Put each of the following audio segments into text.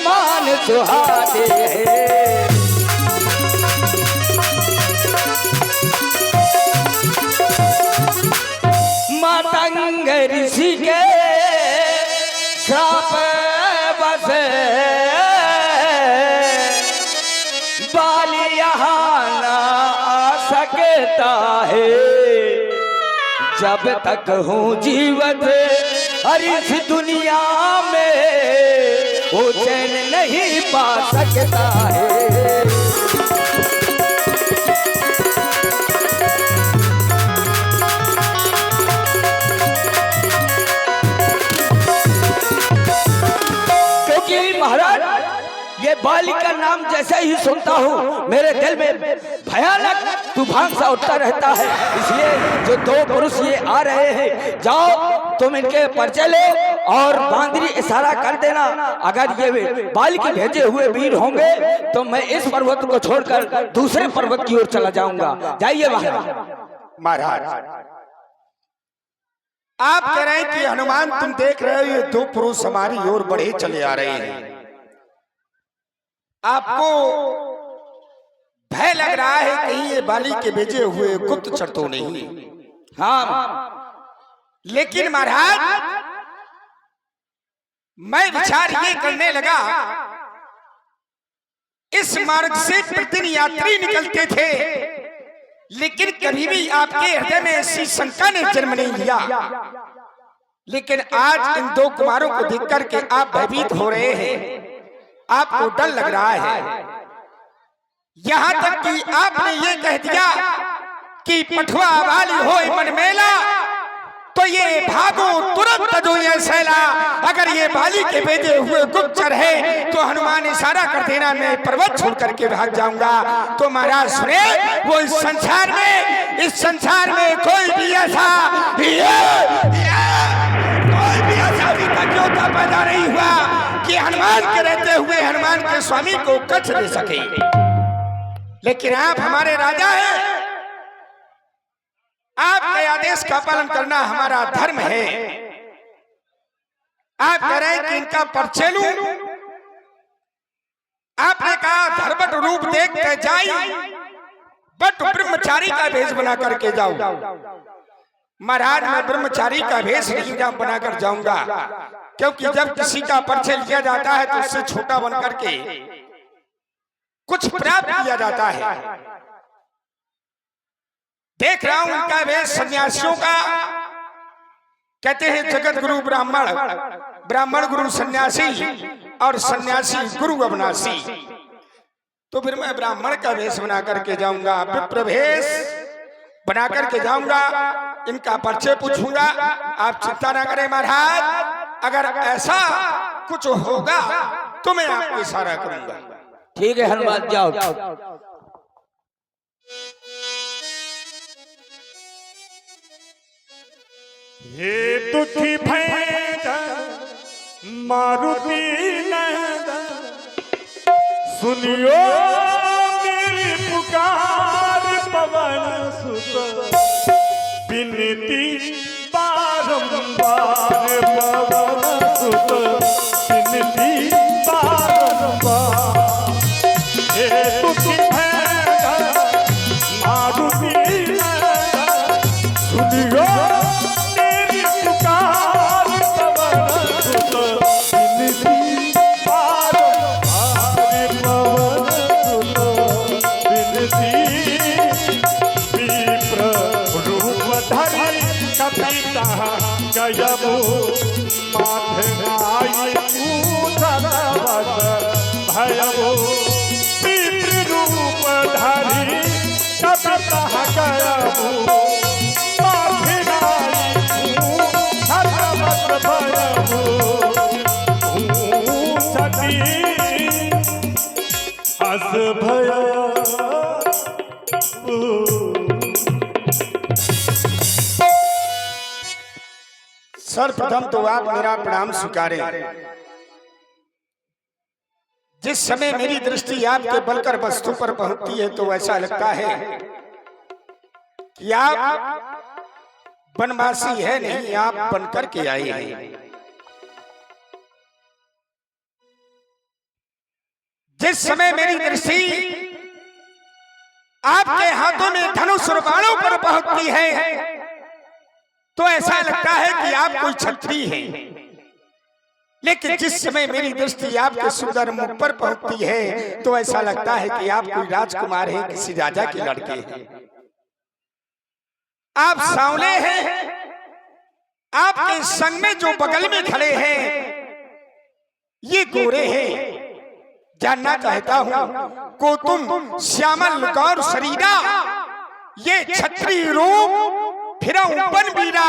समान सुहाते हैं। मातंग ऋषि के श्राप बसे बाली यहाँ ना आ सकता है। जब तक हूँ जीवित हर इस दुनिया में वो चैन नहीं पा सकता है। क्योंकि महाराज ये बाली का नाम जैसे ही सुनता हूँ मेरे दिल में भयानक तूफान सा उठता रहता है। इसलिए जो दो पुरुष ये आ रहे हैं, जाओ तुम इनके परिचय लो और बांदरी इशारा कर देना। अगर ये बाली के भेजे हुए वीर होंगे तो मैं इस पर्वत को छोड़कर दूसरे पर्वत की ओर चला जाऊंगा। जाइए महाराज, आप कह रहे हैं कि हनुमान तुम देख रहे हो ये दो पुरुष हमारी ओर बढ़े चले आ रहे हैं। आपको भय लग रहा है कहीं ये बाली के भेजे हुए गुप्तचर तो नहीं? हाँ, लेकिन महाराज मैं विचार ये करने लगा, इस मार्ग से प्रतिदिन यात्री निकलते थे, लेकिन कभी भी आपके हृदय में ऐसी शंका ने जन्म नहीं लिया। लेकिन आज इन दो कुमारों को देख करके आप भयभीत हो रहे हैं, आपको डर लग रहा है। यहां तक कि आपने ये कह दिया कि पठुआ वाली हो मन मेला तो ये भागो तुरंत जो ये सैला। अगर ये बाली के भेजे हुए गुप्तचर है तो हनुमान इशारा कर देना, मैं पर्वत छोड़ करके भाग जाऊंगा। तो महाराज सुने, वो इस संसार में कोई भी ऐसा योद्धा पैदा नहीं हुआ कि हनुमान के रहते हुए हनुमान के स्वामी को कष्ट दे सके। लेकिन आप हमारे राजा हैं, आपके आदेश का पालन करना हमारा धर्म है। आप कह रहे हैं कि इनका परिचय लूं, आपने कहा धर्मट रूप देख के जाई, बट ब्रह्मचारी का भेष बना करके जाओ। महाराज मैं ब्रह्मचारी का भेष नहीं बनाकर जाऊंगा, क्योंकि जब किसी का परिचय लिया जाता है तो उससे छोटा बन करके कुछ प्राप्त किया जाता है। देख रहा हूं उनका वेश सन्यासियों का, कहते हैं जगत गुरु ब्राह्मण, ब्राह्मण गुरु सन्यासी और सन्यासी गुरु अविनाशी। तो फिर मैं ब्राह्मण का वेश बना करके जाऊंगा, विप्र वेश बना करके जाऊंगा, इनका परिचय पूछूंगा। आप चिंता ना करें महाराज, अगर ऐसा कुछ होगा तो मैं आपको इशारा करूंगा। ठीक है हनुमान, जाओ। ये दुखी भैंस मारुति नंदन, सुनियो मेरी पुकार पवन सुत, विनती बारंबार पवन सुत, विनती बारंबार। ये दुखी भैंस मारुति नंदन, सुनियो गयबो माथे आई भयबो पितृ रूप धरी कपिता गयबो माथे आई भयबो सती अस भय। सर्वप्रथम तो आप मेरा प्रणाम स्वीकारें। जिस समय मेरी दृष्टि आपके बलकर वस्तु पर पहुंचती है तो ऐसा लगता है कि आप वनवासी है नहीं, आप बनकर के आए हैं। जिस समय मेरी दृष्टि आपके हाथों में धनुष और बाणों पर पहुंचती है तो ऐसा लगता है कि आप कोई क्षत्रिय हैं। लेकिन जिस समय मेरी दृष्टि आपके सुंदर मुख पर पहुंचती है तो ऐसा लगता है कि आप कोई राजकुमार हैं, किसी राजा के लड़के हैं। आप सांवले हैं। आपके संग में जो बगल में खड़े हैं ये गोरे हैं। जानना चाहता हूं को तुम श्यामल गौर शरीरा, ये क्षत्रिय रूप फिर ऊपर बीरा।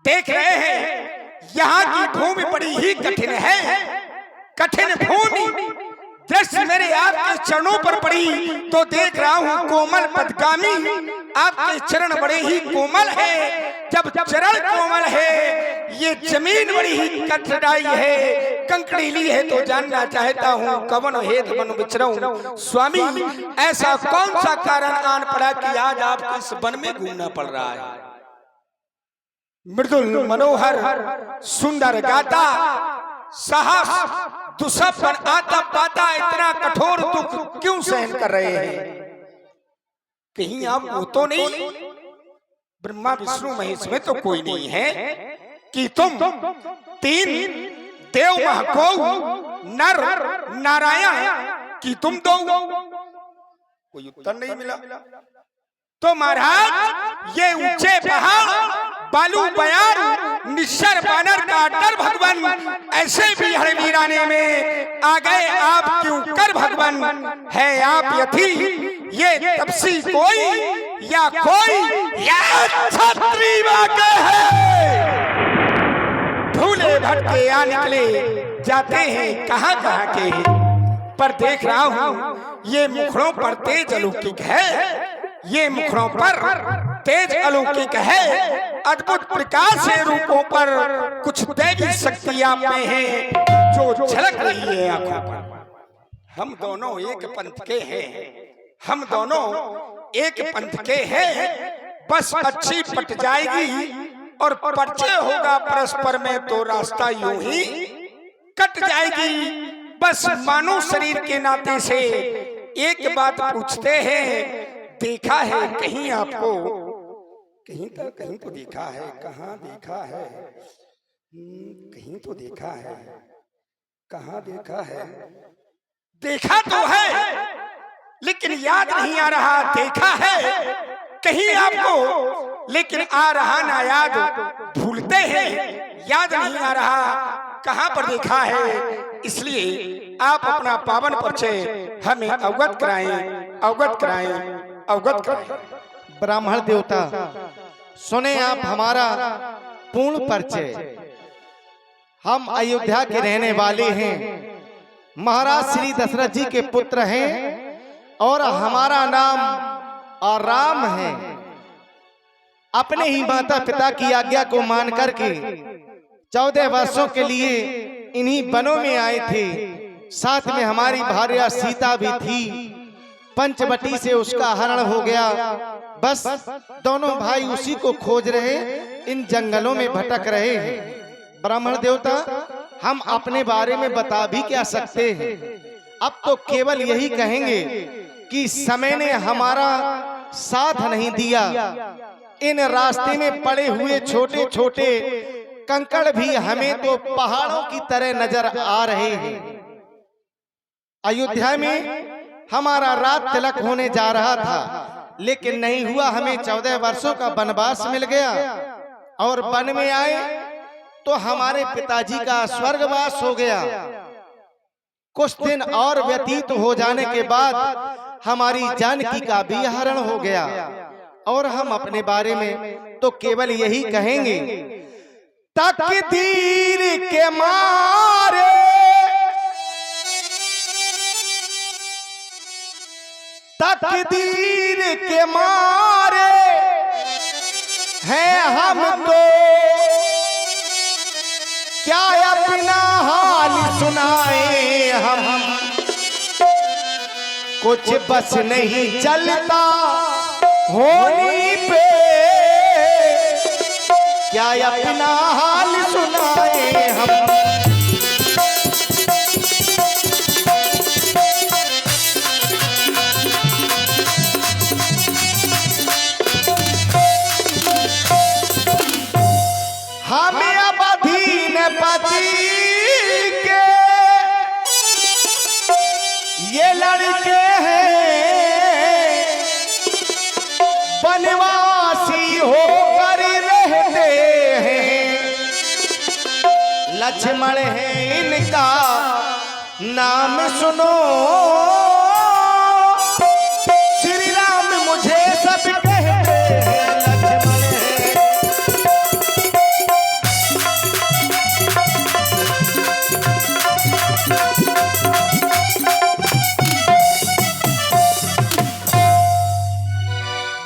देख रहे हैं यहाँ की भूमि बड़ी ही कठिन है, कठिन भूमि। दृष्टि मेरे आपके चरणों पर पड़ी तो देख रहा हूँ कोमल पदगामी। आपके चरण बड़े ही कोमल है। जब चरण कोमल है ये जमीन बड़ी ही कठिनाई है, कंकड़ीली है। तो जानना चाहता हूँ कवन हेत बन विचरऊं स्वामी, ऐसा कौन सा कारण आन पड़ा कि आज आपको इस वन में घूमना पड़ रहा है। मृदुल मनोहर सुंदर गाता, साहस दुसपन आता पाता, इतना कठोर दुख क्यों सहन कर रहे हैं। कहीं आप वो तो नहीं ब्रह्मा विष्णु महेश में तो कोई नहीं है कि तुम तीन देव महको नर नारायण कि तुम दो। कोई उत्तर नहीं मिला। तो महाराज ये ऊंचे पहाड़ बालू बयान निश्चर बानर का डर भगवान, ऐसे भी हर वीराने में आ गए आप क्यों कर भगवान। है आप यथी ये तपसी कोई या कोई या छत्री वाके है। भूले भटके आ निकले जाते हैं कहाँ कहाँ के, पर देख रहा हूँ ये मुखड़ों पर तेज अलौकिक है। ये मुखड़ों पर तेज अलौकिक है। अद्भुत प्रकाश से रूपों पर कुछ दैवी शक्ति आप में है जो झलक रही है आंखों पर। हम दोनों एक पंथ के हैं, हम दोनों एक पंथ के हैं। बस अच्छी पट जाएगी और परिचय होगा परस्पर में तो रास्ता यूं ही कट जाएगी। बस मानव शरीर के नाते से एक बात पूछते हैं, देखा है कहीं आपको, कहीं तो देखा है, कहाँ देखा है, कहीं तो देखा है, कहाँ देखा है। देखा तो है लेकिन याद नहीं आ रहा। देखा है कहीं आपको लेकिन आ रहा ना याद। भूलते हैं याद नहीं आ रहा कहाँ पर देखा है। इसलिए आप अपना पावन परिचय हमें अवगत कराएं, अवगत कराएं, अवगत कराएं। ब्राह्मण देवता सुने आप हमारा पूर्ण परिचय। हम अयोध्या के रहने वाले हैं, महाराज श्री दशरथ जी के पुत्र हैं और हमारा नाम राम है। अपने ही माता पिता की आज्ञा को मान करके 14 वर्षों के लिए इन्हीं वनों में आए थे। साथ में हमारी भार्या सीता भी थी। पंचवटी से उसका हरण हो गया। बस दोनों भाई उसी को खोज रहे, इन जंगलों में भटक रहे हैं। ब्राह्मण देवता हम अपने बारे में बता भी क्या सकते हैं। अब तो केवल यही कहेंगे कि समय ने हमारा साथ नहीं दिया। इन रास्ते में पड़े हुए छोटे छोटे कंकड़ भी हमें तो पहाड़ों की तरह नजर आ रहे हैं। अयोध्या में हमारा रात तिलक होने जा रहा था लेकिन नहीं हुआ। हमें 14 वर्षों का वनवास मिल गया और वन में आए तो हमारे पिताजी का स्वर्गवास हो गया। कुछ दिन और व्यतीत हो जाने के बाद हमारी जानकी का भी हरण हो गया। और हम अपने बारे में तो केवल यही कहेंगे, तकदीर के मारे तकदीर के मारे हैं हम तो, क्या अपना हाल सुनाए हम। कुछ बस नहीं चलता होनी पे, क्या अपना हाल सुनाए हम। लड़के हैं बनवासी होकर रहते हैं, लक्ष्मण है इनका नाम सुनो, श्री राम मुझे सब कहते हैं लक्ष्मण है।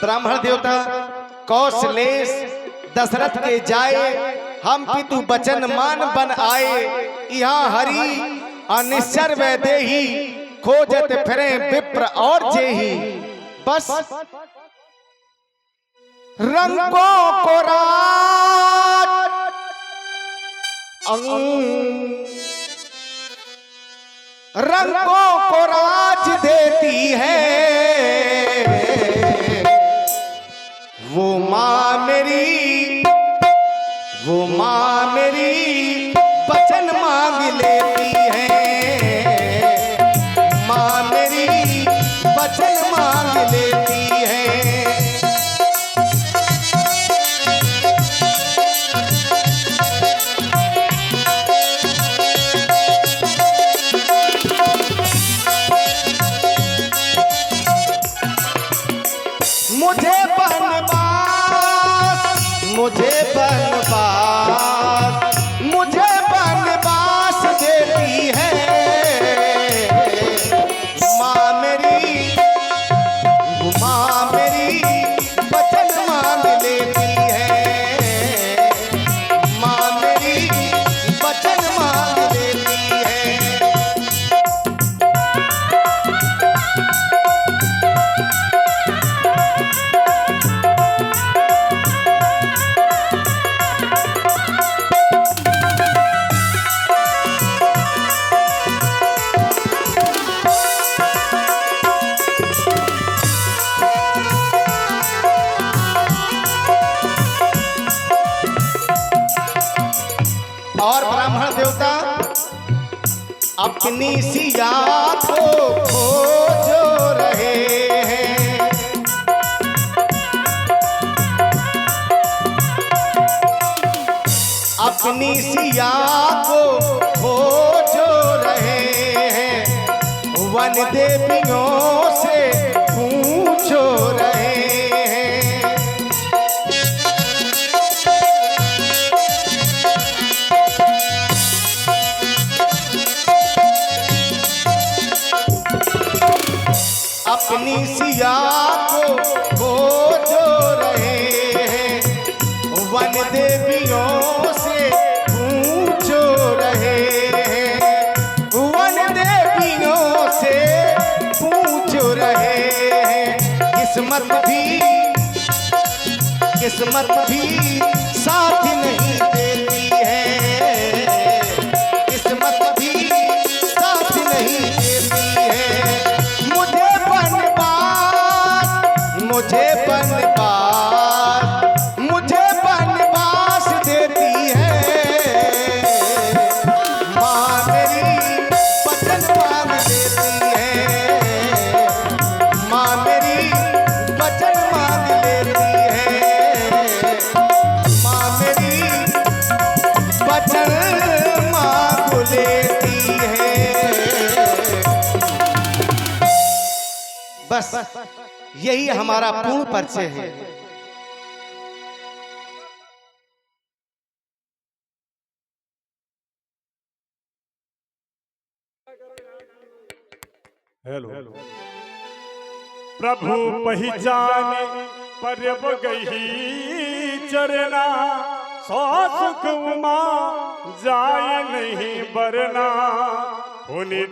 ब्राह्मण देवता कौशलेश दशरथ के जाए, हम पितु बचन मान बन आए, यहाँ हरि अनिश्चर वैदेही, खोजत फिरे विप्र और जेही। बस रंगों को राज रंगों को राज देती है, वो माँ मेरी, वो माँ मेरी वचन मांग लेती है, माँ मेरी वचन मांग लेती है। मुझे बनवास, मुझे बनवास, मुझे बनवास देती है, माँ मेरी, माँ मेरी वचन मांग लेती है, माँ मेरी वचन मांग लेती है। और ब्राह्मण देवता अपनी सिया को खोजो रहे हैं, अपनी सिया को खोजो रहे हैं, वन देवियों से पूछो रहे हैं। अपनी सिया को खोजो रहे हैं, वन देवियों से पूछो रहे हैं, वन देवियों से पूछो रहे हैं। किस्मत भी साथ नहीं देती है, किस्मत भी साथ नहीं देती है। मुझे बनवास, मुझे बनवास देती है, माँ मेरी वचन मांग देती है, माँ मेरी वचन मांग लेती है, माँ मेरी वचन मांग लेती है। बस यही हमारा पूर्ण परिचय है। हेलो प्रभु पहचाने परब गई चरना, सौ सुख उमा जाए नहीं बरना, पुनि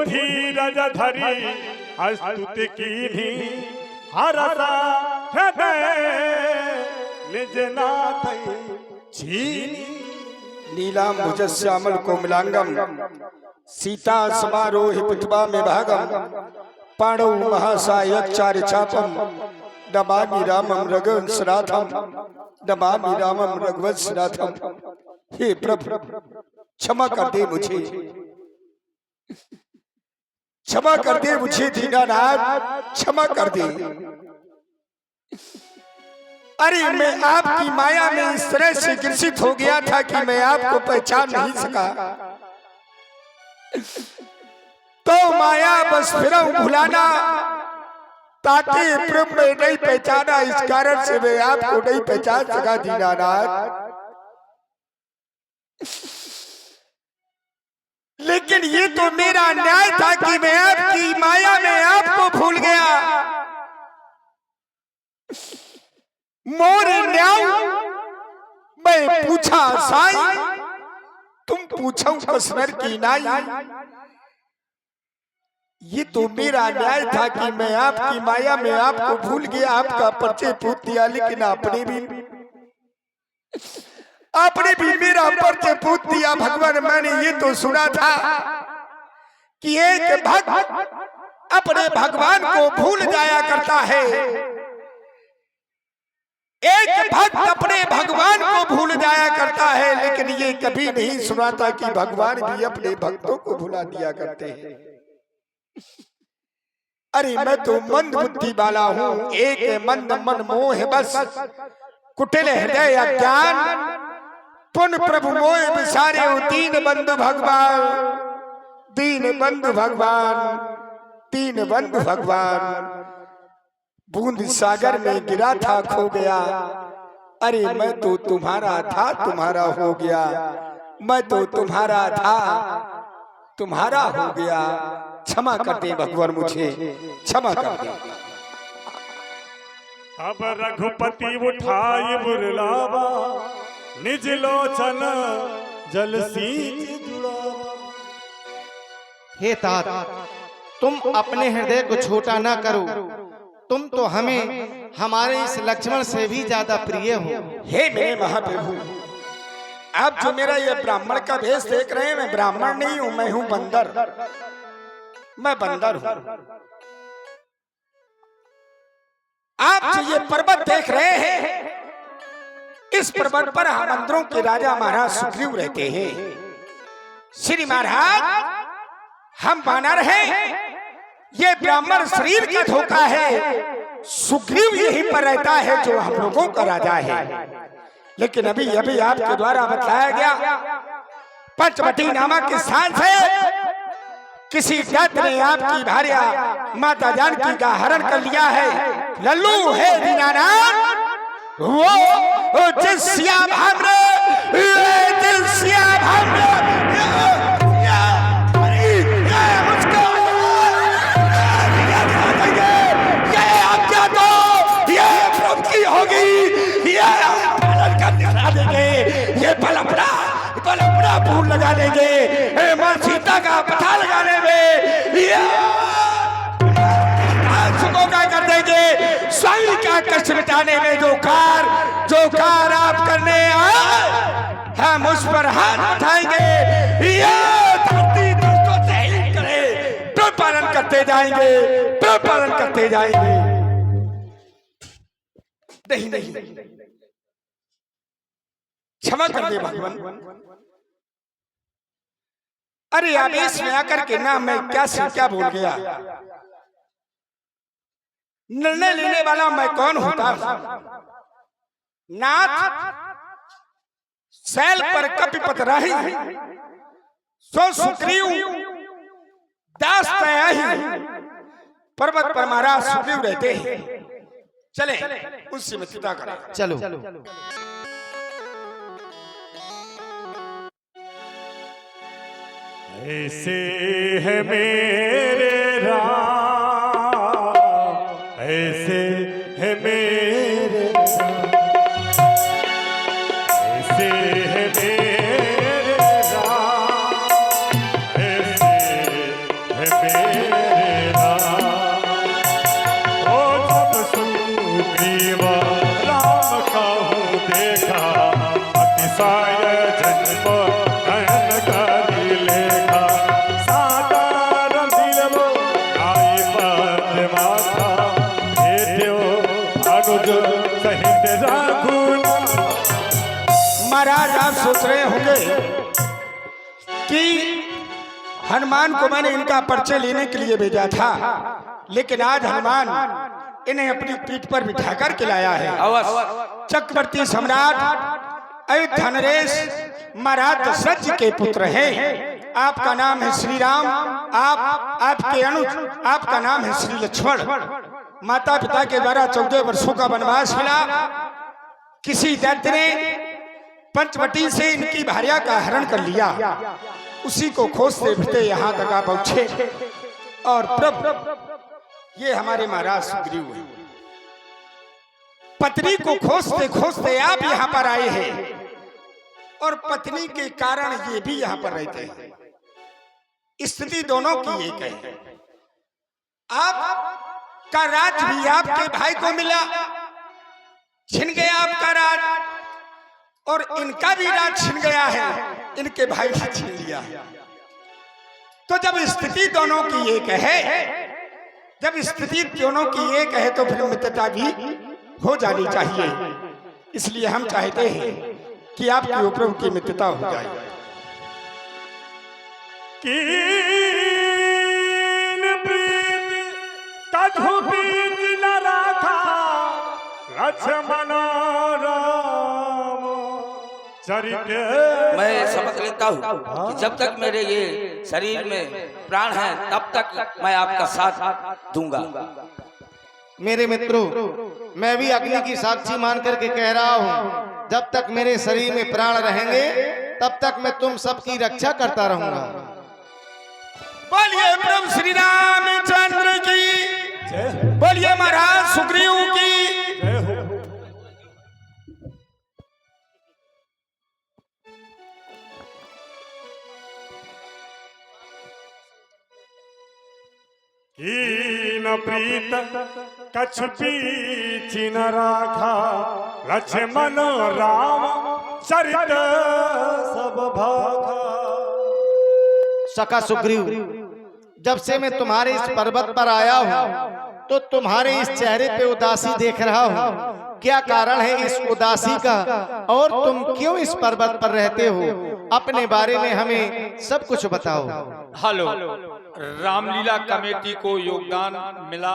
धीरज धरी स्तुति कीन्ही, हरसा हृदय निज नाथ छीनी। नीलांबुज श्यामल कोमलांगम, सीता समारोह पितवा में भागम, पाणौ महासायचार्य चापम, नमामि रामम रघुवंशनाथम, नमामि रामम रघुवंशनाथम। हे प्रभु क्षमा कर दे मुझे, क्षमा कर दे मुझे दीनानाथ, क्षमा कर दे। अरे मैं आपकी माया में इस तरह से ग्रसित हो गया था कि मैं आपको पहचान नहीं सका। तो माया बस फिर भुलाना ताकि प्रभु में नहीं पहचाना, इस कारण से मैं आपको नहीं पहचान सका दीनानाथ। लेकिन ये तो मेरा न्याय था कि मैं आपकी माया में आपको भूल गया। मोर न्याय मैं पूछा साई, तुम पूछो कसमर की नाई। ये तो मेरा न्याय था कि मैं आपकी माया में आपको भूल गया, आपका परिचय पूछ दिया। लेकिन आपने भी मेरा परिचय पूछ दिया। भगवान, मैंने ये तो सुना था कि एक भक्त अपने भगवान को भूल जाया करता है, एक भक्त अपने भगवान को भूल जाया करता है। लेकिन ये कभी नहीं सुना था कि भगवान भी अपने भक्तों को भुला दिया करते हैं। अरे मैं तो मंद बुद्धि वाला हूँ, एक मंद मन मोह बस, कुटिल हृदय अज्ञान, पुन प्रभु मोह विसारे दीन बंधु भगवान, दीन बंधु भगवान, दीन बंधु भगवान। बूंद सागर में गिरा था खो गया। अरे मैं तो तुम्हारा था तुम्हारा हो गया, मैं तो तुम्हारा था तुम्हारा हो गया। क्षमा कर दे भगवान, मुझे क्षमा कर दे। अब रघुपति उठाई बुरलावा, निज लोचन जल सींच जुड़ावा। हे तात, तुम अपने हृदय को छोटा ना करो, तुम तो हमें हमारे इस लक्ष्मण से भी ज्यादा प्रिय हो। हे मेरे महाप्रभु, आप जो मेरा ये ब्राह्मण का भेष देख रहे हैं, मैं ब्राह्मण नहीं हूं, मैं हूं बंदर, मैं बंदर हूं। आप जो ये पर्वत देख रहे हैं, इस पर्वत पर मंदिरों के राजा महाराज सुग्रीव रहते हैं। श्री महाराज, हम वानर हैं, ये ब्राह्मण शरीर का धोखा है। सुग्रीव यहीं पर रहता है जो हम लोगों का राजा है। लेकिन अभी आपके द्वारा बताया गया, पंचवटी नामक स्थान से किसी दैत्य ने आपकी भार्या माता जानकी का हरण कर लिया है। लल्लू है दीनानाथ, वो जिस्या भाम्र, जिस्या भाम्र, ये बलपड़ा फूल लगा देंगे, मां सीता का पता लगाने में क्या कर देंगे, स्वयं का कष्ट मिटाने में जो कार आप करने आए, हम उस पर हाथ उठाएंगे। ये धरती दोस्तों से ही करे, तो पालन करते जाएंगे, तो पालन करते जाएंगे। नहीं, क्षमा कर दे भगवान। अरे आवेश में आकर के ना मैं क्या बोल गया। निर्णय लेने वाला मैं कौन होता हूं? नाथ शैल पर कपिपत रही, सो सुग्रीव दास तयाही, पर्वत पर महाराज सुग्रीव रहते हैं। चले उससे मित्रता करें। चलो। ऐसे है मेरे राम, ऐसे है मेरे राम, ऐसे है मेरे राम, ऐसे है मेरे राम। ओ जब सुग्रीव राम का हूँ देखा, अतिशय जन्म नयन करी लेखा, साधारण दिल वो आई पद माथा, भेट्यो अनुज सहित रघुनाथ। महाराज आप सोच रहे होंगे कि हनुमान को मैंने इनका परिचय लेने के लिए भेजा था, लेकिन आज हनुमान इन्हें अपनी पीठ पर बिठा कर के लाया है। अवश्य चक्रवर्ती सम्राट अयोध्या नरेश महाराज दशरथ जी के पुत्र हैं। आपका नाम है श्री राम, आपके अनुज आपका नाम है श्री लक्ष्मण। माता पिता के द्वारा 14 वर्षों का वनवास मिला। किसी दैत्य ने पंचवटी से इनकी भार्या का हरण कर लिया। उसी को खोजते फिरते यहाँ तक आ पहुंचे और प्रभु ये हमारे महाराज सुग्रीव हैं। पत्नी को खोजते खोजते आप यहाँ पर आए हैं और पत्नी के कारण ये भी यहाँ पर रहते हैं। स्थिति दोनों की एक है। आपका राज भी आपके भाई को मिला, छिन गया आपका राज, और इनका भी राज छिन गया है, इनके भाई से छीन लिया। तो जब स्थिति दोनों की एक है, जब स्थिति दोनों की एक है तो फिर मित्रता भी हो जानी चाहिए। इसलिए हम चाहते हैं कि आपके ऊपर की मित्रता हो जाए। कीन प्रीत कछु बीच न राखा, लक्ष्मण राम चरित्र। मैं समझ लेता हूँ कि जब तक मेरे ये शरीर में प्राण है तब तक मैं आपका साथ दूंगा। मेरे मित्रों, मैं भी अग्नि की साक्षी मान करके कह रहा हूँ, जब तक मेरे शरीर में प्राण रहेंगे तब तक मैं तुम सबकी रक्षा करता रहूंगा। बोलिए प्रभु श्री रामचंद्र की, बोलिए महाराज सुग्रीव की। कीन प्रीत कछु बीच न राखा, लक्ष्मण राम चरित सब भाखा। सखा सुग्रीव, जब से मैं तुम्हारे इस पर्वत पर आया हूँ तो तुम्हारे इस चेहरे पे उदासी देख रहा हूँ। क्या कारण है इस उदासी का, और तुम क्यों इस पर्वत पर रहते हो? अपने बारे में हमें सब कुछ बताओ। हेलो, रामलीला कमेटी को योगदान मिला